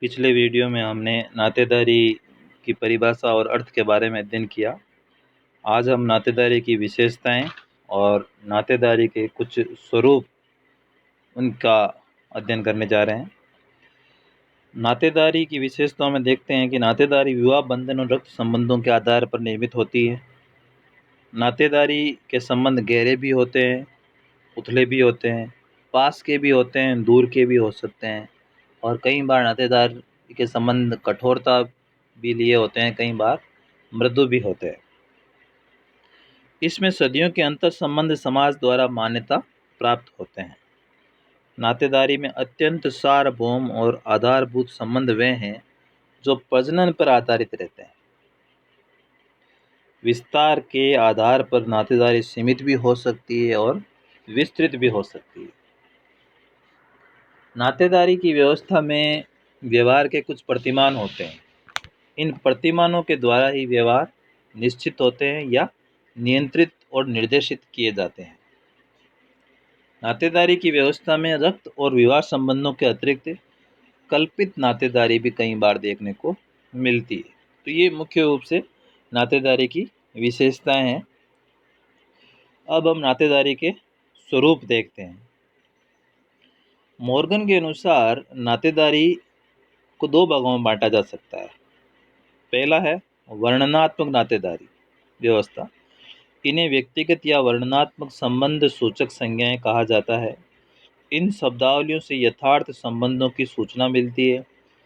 पिछले वीडियो में हमने नातेदारी की परिभाषा और अर्थ के बारे में अध्ययन किया। आज हम नातेदारी की विशेषताएं और नातेदारी के कुछ स्वरूप उनका अध्ययन करने जा रहे हैं। नातेदारी की विशेषताओं में देखते हैं कि नातेदारी विवाह बंधन और रक्त संबंधों के आधार पर निर्मित होती है। नातेदारी के संबंध गहरे भी होते हैं, उथले भी होते हैं, पास के भी होते हैं, दूर के भी हो सकते हैं और कई बार नातेदार के संबंध कठोरता भी लिए होते हैं, कई बार मृदु भी होते हैं। इसमें सदियों के अंतर संबंध समाज द्वारा मान्यता प्राप्त होते हैं। नातेदारी में अत्यंत सार्वभौम और आधारभूत संबंध वे हैं जो प्रजनन पर आधारित रहते हैं। विस्तार के आधार पर नातेदारी सीमित भी हो सकती है और विस्तृत भी हो सकती है। नातेदारी की व्यवस्था में व्यवहार के कुछ प्रतिमान होते हैं। इन प्रतिमानों के द्वारा ही व्यवहार निश्चित होते हैं या नियंत्रित और निर्देशित किए जाते हैं। नातेदारी की व्यवस्था में रक्त और विवाह संबंधों के अतिरिक्त कल्पित नातेदारी भी कई बार देखने को मिलती है। तो ये मुख्य रूप से नातेदारी की विशेषताएं हैं। अब हम नातेदारी के स्वरूप देखते हैं। मॉर्गन के अनुसार नातेदारी को दो भागों में बांटा जा सकता है। पहला है वर्णनात्मक नातेदारी व्यवस्था। इन्हें व्यक्तिगत या वर्णनात्मक संबंध सूचक संज्ञाएं कहा जाता है। इन शब्दावलियों से यथार्थ संबंधों की सूचना मिलती है।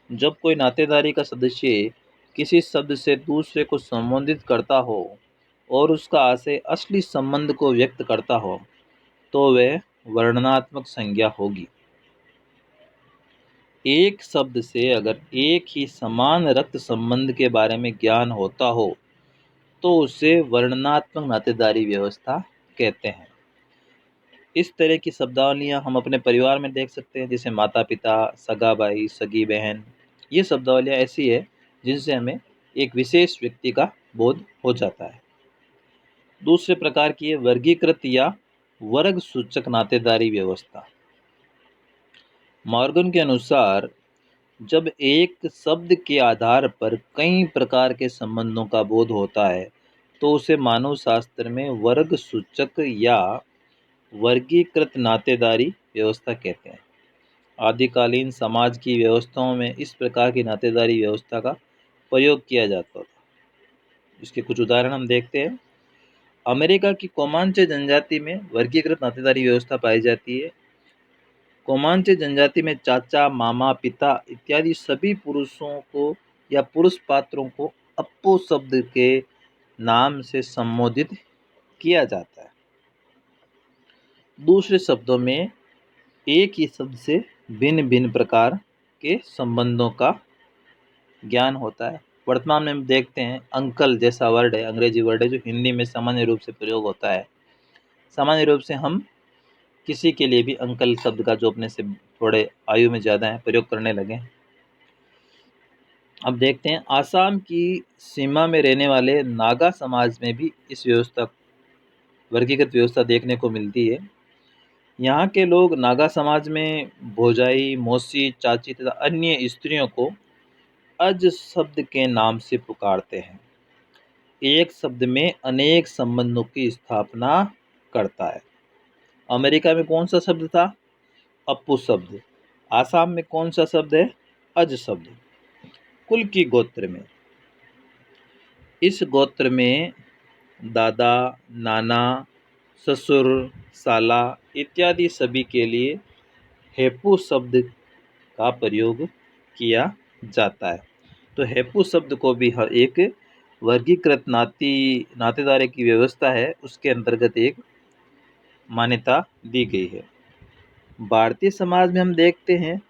जब कोई नातेदारी का सदस्य किसी शब्द से दूसरे को संबोधित करता हो और उसका आशय असली संबंध को व्यक्त करता हो तो वह वर्णनात्मक संज्ञा होगी। एक शब्द से अगर एक ही समान रक्त संबंध के बारे में ज्ञान होता हो तो उसे वर्णनात्मक नातेदारी व्यवस्था कहते हैं। इस तरह की शब्दावलियाँ हम अपने परिवार में देख सकते हैं, जैसे माता पिता, सगा भाई, सगी बहन। ये शब्दावलियाँ ऐसी है जिनसे हमें एक विशेष व्यक्ति का बोध हो जाता है। दूसरे प्रकार की है वर्गीकृत या वर्ग सूचक नातेदारी व्यवस्था। मॉर्गन के अनुसार जब एक शब्द के आधार पर कई प्रकार के संबंधों का बोध होता है तो उसे मानव शास्त्र में वर्ग सूचक या वर्गीकृत नातेदारी व्यवस्था कहते हैं। आदिकालीन समाज की व्यवस्थाओं में इस प्रकार की नातेदारी व्यवस्था का प्रयोग किया जाता था। इसके कुछ उदाहरण हम देखते हैं। अमेरिका की कोमांचे जनजाति में वर्गीकृत नातेदारी व्यवस्था पाई जाती है। कोमांचे जनजाति में चाचा, मामा, पिता इत्यादि सभी पुरुषों को या पुरुष पात्रों को अप्पो शब्द के नाम से संबोधित किया जाता है। दूसरे शब्दों में एक ही शब्द से भिन्न भिन्न प्रकार के संबंधों का ज्ञान होता है। वर्तमान में हम देखते हैं अंकल जैसा वर्ड है, अंग्रेजी वर्ड है, जो हिंदी में सामान्य रूप से प्रयोग होता है। सामान्य रूप से हम किसी के लिए भी अंकल शब्द का, जो अपने से थोड़े आयु में ज़्यादा है, प्रयोग करने लगे हैं। अब देखते हैं आसाम की सीमा में रहने वाले नागा समाज में भी इस व्यवस्था, वर्गीकृत व्यवस्था देखने को मिलती है। यहाँ के लोग नागा समाज में भोजाई, मौसी, चाची तथा अन्य स्त्रियों को अज शब्द के नाम से पुकारते हैं। एक शब्द में अनेक संबंधों की स्थापना करता है। अमेरिका में कौन सा शब्द था? अप्पू शब्द। आसाम में कौन सा शब्द है? अज शब्द। कुल की गोत्र में, इस गोत्र में दादा, नाना, ससुर, साला इत्यादि सभी के लिए हेपू शब्द का प्रयोग किया जाता है। तो हेपू शब्द को भी हर एक वर्गीकृत नातेदारी की व्यवस्था है, उसके अंतर्गत एक मान्यता दी गई है। भारतीय समाज में हम देखते हैं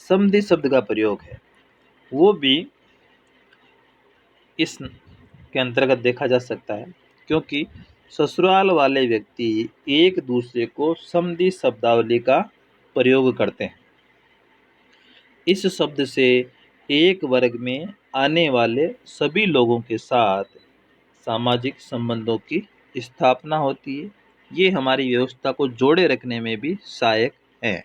समधि शब्द का प्रयोग है, वो भी इस के अंतर्गत देखा जा सकता है, क्योंकि ससुराल वाले व्यक्ति एक दूसरे को समधि शब्दावली का प्रयोग करते हैं। इस शब्द से एक वर्ग में आने वाले सभी लोगों के साथ सामाजिक संबंधों की स्थापना होती है। ये हमारी व्यवस्था को जोड़े रखने में भी सहायक है।